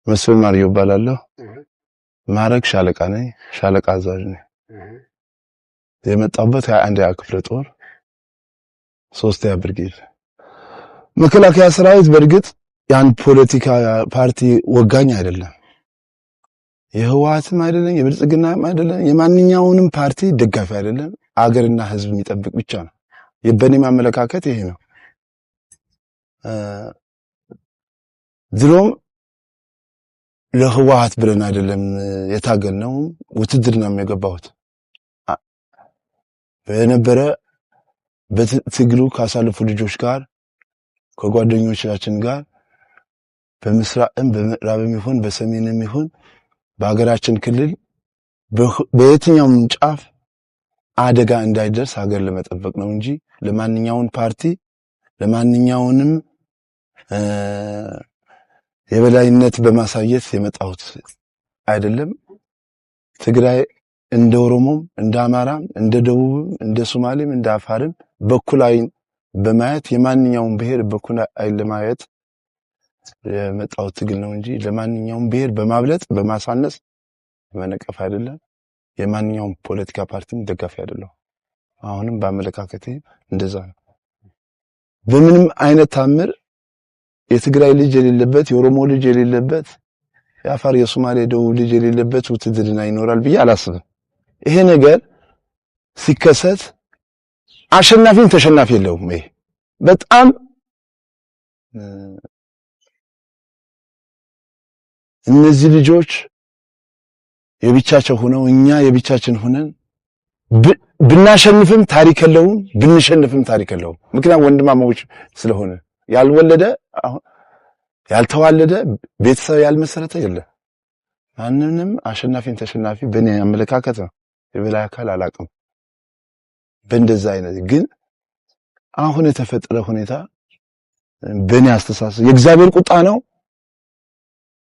መስፍን ማርዮ ባላለሁ ማረክ ሻለቃ ነኝ ሻለቃ አዛዥ ነኝ የመጣሁበት 21 ክፍለ ጦር 3ኛ ብርጌድ መከላከያ ሰራዊት በርግጥ ያን ፖለቲካ ፓርቲ ወጋኝ አይደለም የህዋትም አይደለም የብልጽግናም አይደለም የማንኛውንም ፓርቲ ደጋፊ አይደለም አገርና ህዝብ የሚጠብቅ ብቻ ነው የበኔ ማመለካከት ይሄ ነው ድሮም ለህዋት ብለን አይደለም የታገልነው ውትድርና የሚገባሁት በነበረ በትግሉ ካሳለፉ ልጆች ጋር ከጓደኞቻችን ጋር በምስራቅም በምዕራብም ይሁን በሰሜንም ይሁን በአገራችን ክልል በየትኛውም ጫፍ አደጋ እንዳይደርስ ሀገር ለመጠበቅ ነው እንጂ ለማንኛውም ፓርቲ ለማንኛውንም የበላይነት በማሳየት የመጣሁት አይደለም ትግራይ እንደ ኦሮሞም እንደ አማራም እንደ ደቡብም እንደ ሶማሌም እንደ አፋርም በኩል አይን በማየት የማንኛውም ብሔር በኩል አይን ለማየት የመጣሁት ትግል ነው እንጂ ለማንኛውም ብሔር በማብለጥ በማሳነስ መነቀፍ አይደለም የማንኛውም ፖለቲካ ፓርቲም ደጋፊ አይደለም አሁንም በአመለካከቴ እንደዛ ነው በምንም አይነት ታምር የትግራይ ልጅ የሌለበት የኦሮሞ ልጅ የሌለበት የአፋር የሶማሌ ደቡብ ልጅ የሌለበት ውትድርና ይኖራል ብዬ አላስብም ይሄ ነገር ሲከሰት አሸናፊም ተሸናፊ የለውም ይሄ በጣም እነዚህ ልጆች የብቻቸው ሆነው እኛ የብቻችን ሆነን ብናሸንፍም ታሪክ የለውም ብንሸንፍም ታሪክ የለውም ምክንያቱም ወንድማማዎች ስለሆነ ያልወለደ ያልተዋለደ ቤተሰብ ያልመሰረተ የለም ማንንም አሸናፊን ተሸናፊ በእኔ አመለካከት ነው የበላይ አካል አላቅም በእንደዛ አይነት ግን አሁን የተፈጠረ ሁኔታ በእኔ አስተሳሰብ የእግዚአብሔር ቁጣ ነው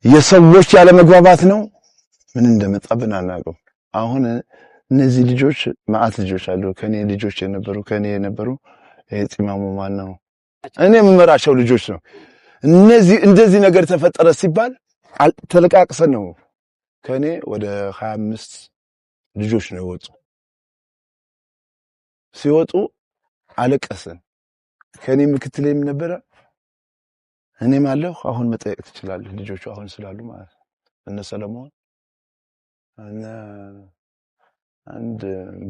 የሰዎች ያለ መግባባት ነው ምን እንደመጣብን አናውቅም አሁን እነዚህ ልጆች ማአት ልጆች አሉ ከኔ ልጆች የነበሩ ጺማሙ ማን ነው እኔ መመራቸው ልጆች ነው እነዚህ እንደዚህ ነገር ተፈጠረ ሲባል ተለቃቅሰን ነው ከኔ ወደ 25 ልጆች ነው ወጡ ሲወጡ አለቀሰን ከኔ ምክትሌም ነበር እኔም አለሁ አሁን መጠየቅ ትችላለህ ልጆቹ አሁን ስላሉ ማለት እነ ሰለሞን እና አንድ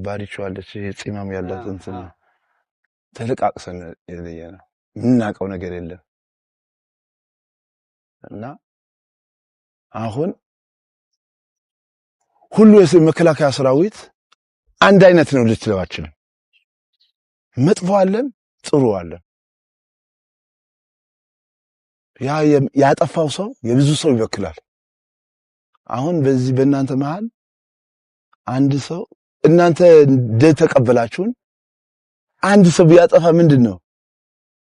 ባሪቹ አለች ጺማም ያላት እንትን ተለቃቅሰን የለየና ምናቀው ነገር የለም እና አሁን ሁሉ የመከላከያ ሰራዊት አንድ አይነት ነው ልትለዋችን መጥፎ አለም ጥሩ አለም ያጠፋው ሰው የብዙ ሰው ይወክላል አሁን በዚህ በእናንተ መሃል አንድ ሰው እናንተ ተቀበላችሁን አንድ ሰው ቢያጠፋ ምንድነው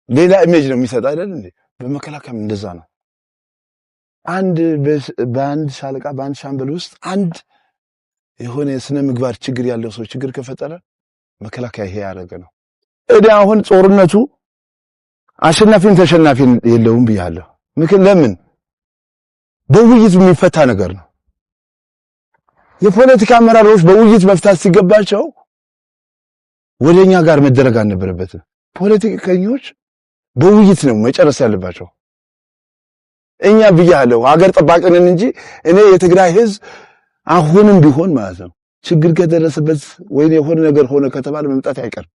ሌላ ኢሜጅ ነው የሚሰጥ አይደል እንዴ በመከላከያም እንደዛ ነው አንድ በአንድ ሻለቃ በአንድ ሻምበል ውስጥ አንድ የሆነ ስነ ምግባር ችግር ያለው ሰው ችግር ከፈጠረ መከላከያ ይሄ ያደረገ ነው እዲ አሁን ጦርነቱ አሸናፊን ተሸናፊን የለውም ብያለሁ ለምን በውይይት የሚፈታ ነገር ነው የፖለቲካ አመራሮች በውይይት መፍታት ሲገባቸው ወደኛ ጋር መደረግ አልነበረበትም ፖለቲከኞች በውይይት ነው መጨረስ ያለባቸው እኛ ብያለሁ ሀገር ጠባቂነን እንጂ እኔ የትግራይ ህዝብ አሁንም ቢሆን ማለት ነው ችግር ከደረሰበት ወይ የሆነ ነገር ሆነ ከተባለ መምጣት አይቀርም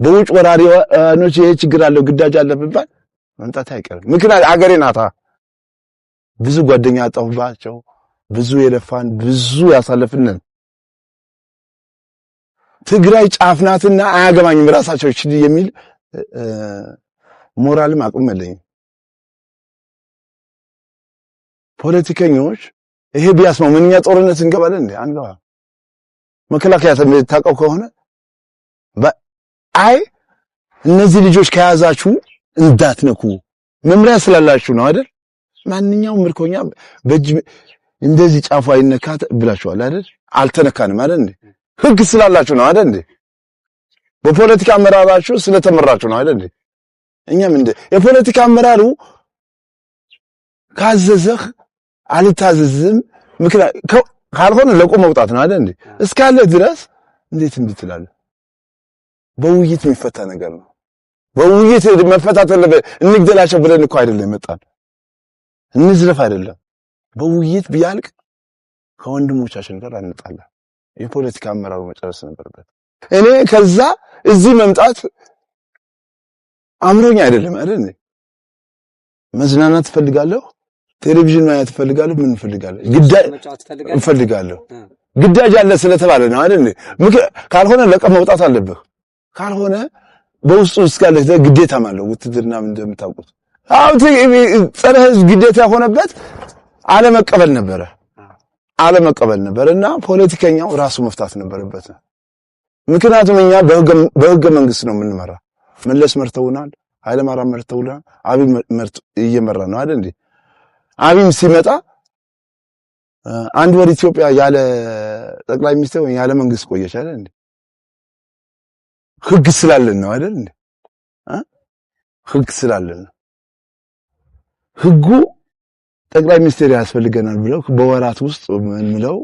በውጭ ወራሪዎች ይሄ ችግር አለው ግዳጅ አለብባል መምጣት አይቀርም ምክንያቱም አገሬ ናታ ብዙ ጓደኛ አጣሁባቸው ብዙ የለፋን ብዙ ያሳለፍነን ትግራይ ጫፍናትና አያገባኝም ራሳቸው እቺ የሚል ሞራልም አቅም አለኝ ፖለቲከኞች ይሄ ቢያስማው ምንኛ ጦርነት እንገባለን እንዴ አንገባ መከላከያ ተመታቀው ከሆነ አይ እነዚህ ልጆች ከያዛችሁ እንዳትነኩ መምሪያ ስላላችሁ ነው አይደል ማንኛውም ምርኮኛ በእጅ እንደዚህ ጫፉ አይነካት ብላችኋል አይደል አልተነካንም አይደል እንዴ ህግ ስላላችሁ ነው አይደል እንዴ በፖለቲካ አመራራችሁ ስለተመራችሁ ነው አይደል እንዴ እኛም እንደ የፖለቲካ አመራሩ ካዘዘህ አልታዘዝም ምክንያት ካልሆነ ለቆ መውጣት ነው አይደል እንዴ እስካለ ድረስ እንዴት እንድትላለህ በውይይት የሚፈታ ነገር ነው በውይይት መፈታት አለበት እንግደላቸው ብለን እኮ አይደለም የመጣን እንዝረፍ አይደለም በውይይት ቢያልቅ ከወንድሞቻችን ጋር አንጣላ የፖለቲካ አመራሩ መጨረስ ነበርበት እኔ ከዛ እዚህ መምጣት አምሮኝ አይደለም አይደል መዝናናት ፈልጋለሁ ቴሌቪዥን ማየት ፈልጋለሁ ምን ፈልጋለሁ ፈልጋለሁ ግዳጅ አለ ስለተባለ ነው አይደል ካልሆነ ለቀ መውጣት አለብህ ካልሆነ በውስጡ እስካለ ግዴታ ማለት ውትድርና እንደምታውቁት አውት ጸረ ህዝብ ግዴታ ሆነበት አለመቀበል ነበርና ፖለቲከኛው ራሱ መፍታት ነበርበት ምክንያቱም እኛ በህገ መንግስት ነው የምንመራ መለስ መርተውናል ኃይለ ማርያም መርተውናል አብይ እየመራ ነው አይደል እንዴ አብይም ሲመጣ አንድ ወር ኢትዮጵያ ያለ ጠቅላይ ሚኒስትር ወይ ያለ መንግስት ቆየች አይደል እንዴ ህግ ስላለን ነው አይደል እንዴ ህግ ስላለን ህጉ ጠቅላይ ሚኒስትር ያስፈልገናል ብለው በወራት ውስጥ ምንለው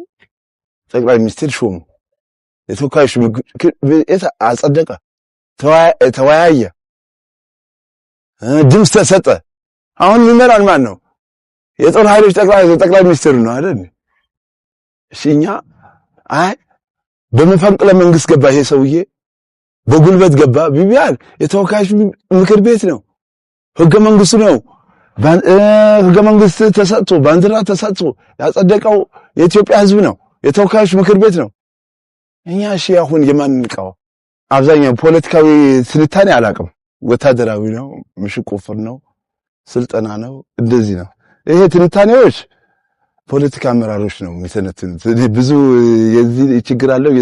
ጠቅላይ ሚኒስትር ሾሙ የተወካዮች አጸደቀ ተወያየ ድምጽ ተሰጠ አሁን የሚመራን ማን ነው የጦር ኃይሎች ጠቅላይ ሚኒስትር ነው አይደል እሺኛ አይ በመፈንቅለ መንግስት ገባ ይሄ ሰውዬ በጉልበት ገባ ቢቢያል የተወካዮች ምክር ቤት ነው ህገ መንግስቱ ነው ህገ መንግስት ተሰጥቶ ባንዲራ ተሰጥቶ ያጸደቀው የኢትዮጵያ ህዝብ ነው የተወካዮች ምክር ቤት ነው እኛ እሺ አሁን የማንንቀው አብዛኛው ፖለቲካዊ ስልጣኔ አላቅም ወታደራዊ ነው ምሽቅ ቆፍር ነው ስልጠና ነው እንደዚህ ነው ይሄ ትንታኔዎች ፖለቲካ አመራሮች ነው የሚተነትኑት ብዙ የዚህ ችግር አለው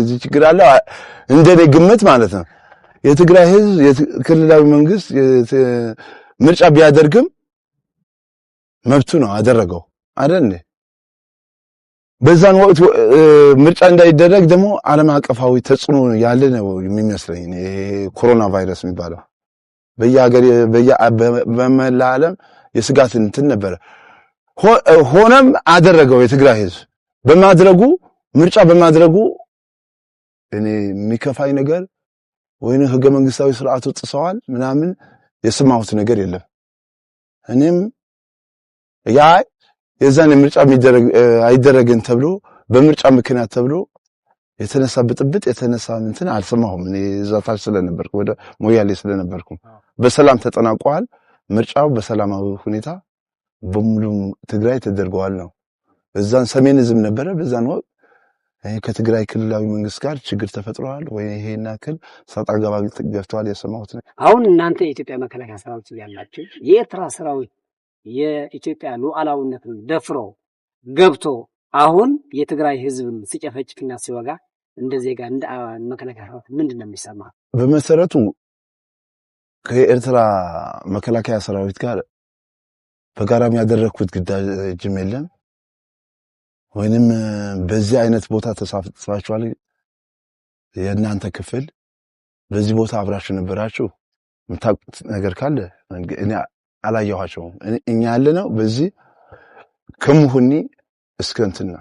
እንደኔ ግምት ማለት ነው የትግራይ ህዝብ የክልላዊ መንግስት ምርጫ ቢያደርግም መብቱ ነው አደረገው አይደል በዛን ወቅት ምርጫ እንዳይደረግ ደግሞ ዓለም አቀፋዊ ተጽዕኖ ያለ ነው የሚመስለኝ ይሄ ኮሮና ቫይረስ የሚባለው በየሀገር በመላ ዓለም የስጋት እንትን ነበር ሆነም አደረገው የትግራይ ህዝብ ምርጫ በማድረጉ እኔ የሚከፋይ ነገር ወይንም ህገ መንግስታዊ ስርዓቱ ጥሰዋል ምናምን የስማሁት ነገር የለም እኔም የዛን ምርጫ አይደረግን ተብሎ በምርጫ ምክንያት ተብሎ የተነሳ ብጥብጥ የተነሳ እንትን አልሰማሁም እኔ ዛታች ስለነበርኩ ወደ ሞያሌ ስለነበርኩ በሰላም ተጠናቋል ምርጫው በሰላማዊ ሁኔታ በሙሉ ትግራይ ተደርጓል ነው በዛን ሰሜን ህዝብ ነበረ በዛን ወቅት ከትግራይ ክልላዊ መንግስት ጋር ችግር ተፈጥሯል ወይ ይሄና ክል ሰጣ ገባቢ ገብቷል የሰማሁት ነው አሁን እናንተ የኢትዮጵያ መከላከያ ሰራዊት ያላችሁ የኤርትራ ሰራዊት የኢትዮጵያ ሉዓላዊነትን ደፍሮ ገብቶ አሁን የትግራይ ህዝብን ሲጨፈጭፍና ሲወጋ እንደዚህ ጋር እንደ መከላከያ ሰራዊት ምንድነው የሚሰማ በመሰረቱ ከኤርትራ መከላከያ ሰራዊት ጋር በጋራም ያደረኩት ግዳጅም የለም ወይንም በዚህ አይነት ቦታ ተሳትፋችኋል የእናንተ ክፍል በዚህ ቦታ አብራችሁ ነበራችሁ ምታቁት ነገር ካለ እኔ አላየኋቸውም እኛ ያለነው በዚህ ከመሆኒ እስከ እንትና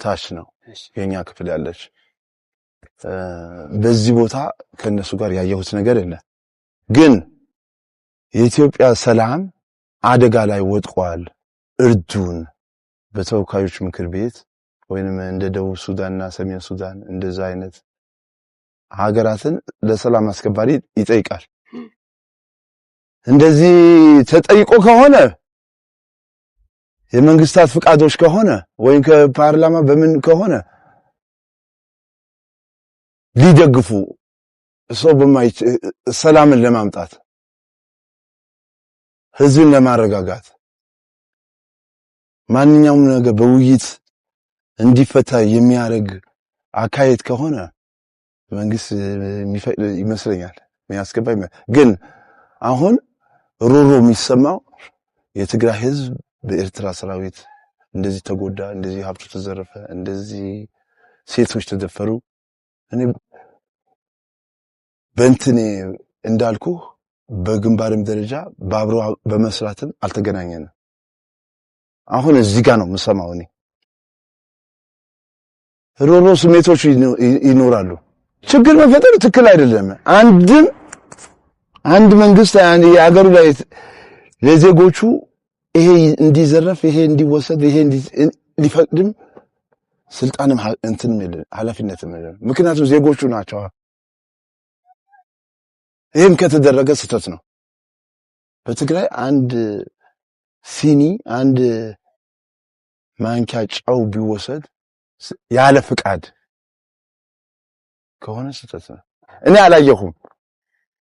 ታች ነው የኛ ክፍል ያለች በዚህ ቦታ ከነሱ ጋር ያየሁት ነገር የለም ግን የኢትዮጵያ ሰላም አደጋ ላይ ወጥቋል እርዱን በተወካዮች ምክር ቤት ወይንም እንደ ደቡብ ሱዳንና ሰሜን ሱዳን እንደዛ አይነት ሀገራትን ለሰላም አስከባሪ ይጠይቃል እንደዚህ ተጠይቆ ከሆነ የመንግስታት ፍቃዶች ከሆነ ወይም ከፓርላማ በምን ከሆነ ሊደግፉ ሰው ሰላምን ለማምጣት ህዝብን ለማረጋጋት ማንኛውም ነገር በውይይት እንዲፈታ የሚያደርግ አካሄድ ከሆነ መንግስት ይመስለኛል የሚያስገባ ግን አሁን ሮሮ የሚሰማው የትግራይ ህዝብ በኤርትራ ሰራዊት እንደዚህ ተጎዳ እንደዚህ ሀብቱ ተዘረፈ እንደዚህ ሴቶች ተደፈሩ እኔ በእንትኔ እንዳልኩ በግንባርም ደረጃ ባብሮ በመስራትም አልተገናኘንም አሁን እዚህ ጋር ነው የምሰማው እኔ። ሮሮ ስሜቶች ይኖራሉ። ችግር መፈጠሩ ትክክል አይደለም። አንድ መንግስት የሀገሩ ላይ ለዜጎቹ ይሄ እንዲዘረፍ፣ ይሄ እንዲወሰድ፣ ይሄ ሊፈቅድም ስልጣንም እንትንም የለም ኃላፊነትም የለም። ምክንያቱም ዜጎቹ ናቸው። ይሄም ከተደረገ ስህተት ነው። በትግራይ አንድ ማንኪያ ጨው ቢወሰድ ያለ ፍቃድ ከሆነ ስህተት ነው። እኔ አላየሁም።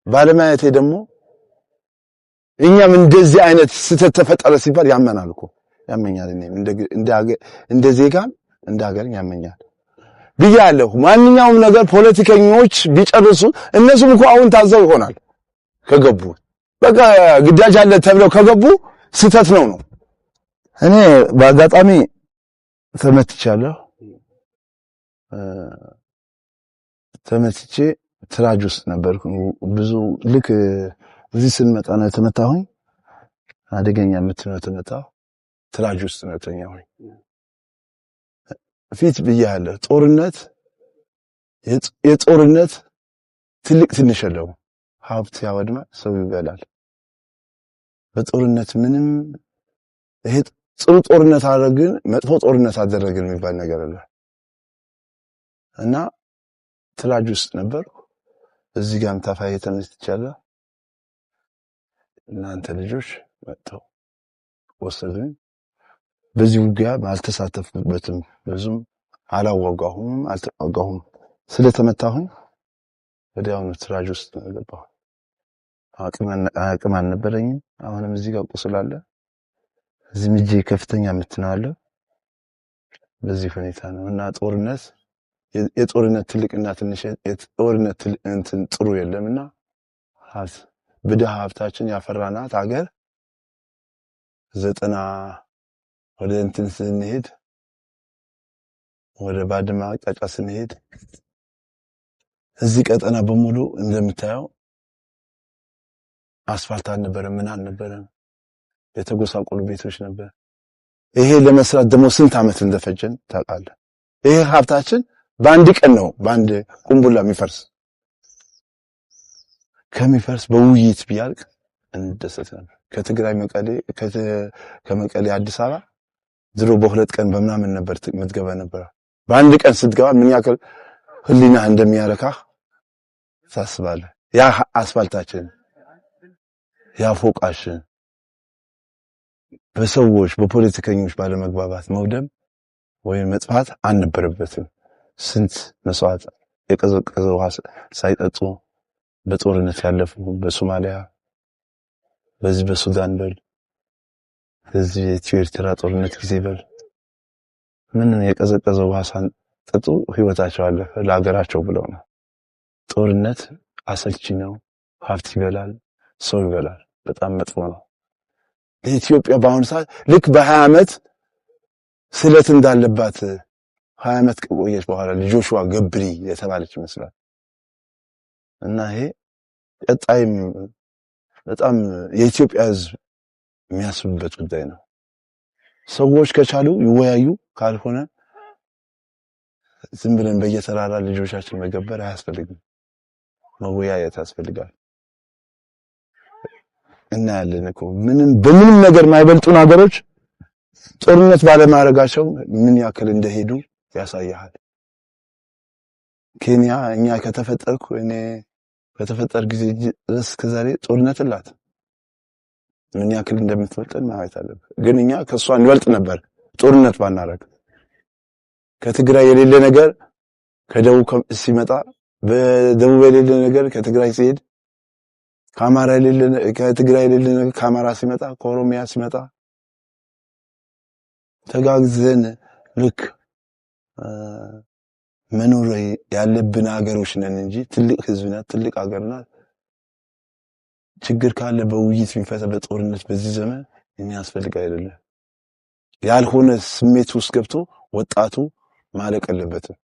ባለማየቴ ደግሞ እኛም እንደዚህ አይነት ስህተት ተፈጠረ ሲባል ያመኛል። እኔም እንደ ዜጋም እንደ ሀገርም ያመኛል ብያለሁ። ማንኛውም ነገር ፖለቲከኞች ቢጨርሱ እነሱም እኮ አሁን ታዘው ይሆናል ከገቡ በቃ ግዳጅ አለ ተብለው ከገቡ ስህተት ነው። እኔ በአጋጣሚ ተመትቻለሁ። ተመትቼ ትራጅ ውስጥ ነበርኩ። ብዙ ልክ እዚህ ስንመጣ ነው የተመታሁኝ። አደገኛ ተመታሁ። ትራጅ ውስጥ ነው የተኛሁኝ። ፊት ብያለሁ። የጦርነት ትልቅ ትንሽ የለውም። ሀብት ያወድማል፣ ሰው ይበላል። በጦርነት ምንም ይሄ ጥሩ ጦርነት አደረግን መጥፎ ጦርነት አደረግን የሚባል ነገር አለ እና ትራጅ ውስጥ ነበርኩ። እዚህ ጋርም ታፋዬ ተነስቻለሁ። እናንተ ልጆች መጥተው ወሰዱኝ። በዚህ ውጊያ አልተሳተፍኩበትም። ብዙም አልተዋጋሁም። ስለተመታሁኝ ወዲያውኑ ትራጅ ውስጥ ገባሁ። አቅም አልነበረኝም። አሁንም እዚህ ጋር ቁስል አለ። እዚህ እጄ ከፍተኛ ምት ነው አለ። በዚህ ሁኔታ ነው እና የጦርነት ትልቅና ትንሽ የጦርነት እንትን ጥሩ የለምና ሀብታችን ያፈራናት ሀገር 90 ወደ እንትን ስንሄድ ወደ ባድማ አቅጣጫ ስንሄድ እዚህ ቀጠና በሙሉ እንደምታየው አስፋልት አልነበረም፣ ምን አልነበረም፣ የተጎሳቆሉ ቤቶች ነበር። ይሄ ለመስራት ደግሞ ስንት ዓመት እንደፈጀን ታውቃለህ። ይሄ ሀብታችን በአንድ ቀን ነው በአንድ ቁምቡላ ከሚፈርስ በውይይት ቢያልቅ እንደሰተን። ከትግራይ ከመቀሌ አዲስ አበባ ድሮ በሁለት ቀን በምናምን ነበር የምትገባ ነበር። በአንድ ቀን ስትገባ ምን ያክል ህሊናህ እንደሚያረካህ ታስባለህ። ያ አስፋልታችን ያ ፎቃችን በሰዎች በፖለቲከኞች ባለመግባባት መውደም ወይም መጥፋት አልነበረበትም። ስንት መስዋዕት የቀዘቀዘ ውሃ ሳይጠጡ በጦርነት ያለፉ በሶማሊያ በዚህ በሱዳን በዚህ የኢትዮ ኤርትራ ጦርነት ጊዜ ምን የቀዘቀዘ ውሃ ሳይጠጡ ህይወታቸው አለፈ ለሀገራቸው ብለው ነው። ጦርነት አሰልቺ ነው። ሀብት ይበላል፣ ሰው ይበላል። በጣም መጥፎ ነው። ለኢትዮጵያ በአሁኑ ሰዓት ልክ በ20 ዓመት ስለት እንዳለባት 20 ዓመት ከቆየች በኋላ ልጆቿ ገብሪ የተባለች ይመስላል እና ይሄ ቀጣይም በጣም የኢትዮጵያ ህዝብ የሚያስብበት ጉዳይ ነው። ሰዎች ከቻሉ ይወያዩ፣ ካልሆነ ዝም ብለን በየተራራ ልጆቻችን መገበር አያስፈልግም። መወያየት ያስፈልጋል። እና ያለን እኮ በምንም ነገር የማይበልጡን ሀገሮች ጦርነት ባለማድረጋቸው ምን ያክል እንደሄዱ ያሳያል። ኬንያ እኛ ከተፈጠር ጊዜ ድረስ ከዛሬ ጦርነት ላት ምን ያክል እንደምትበልጠን ማየት አለብን። ግን እኛ ከሷ እንበልጥ ነበር ጦርነት ባናረግ። ከትግራይ የሌለ ነገር ከደቡብ ሲመጣ፣ በደቡብ የሌለ ነገር ከትግራይ ሲሄድ፣ ከትግራይ የሌለ ነገር ከአማራ ሲመጣ፣ ከኦሮሚያ ሲመጣ ተጋግዘን ልክ መኖር ያለብን ሀገሮች ነን እንጂ ትልቅ ህዝብ ናት፣ ትልቅ ሀገር ናት። ችግር ካለ በውይይት የሚፈታ በጦርነት በዚህ ዘመን የሚያስፈልግ አይደለም። ያልሆነ ስሜት ውስጥ ገብቶ ወጣቱ ማለቅ አለበትም።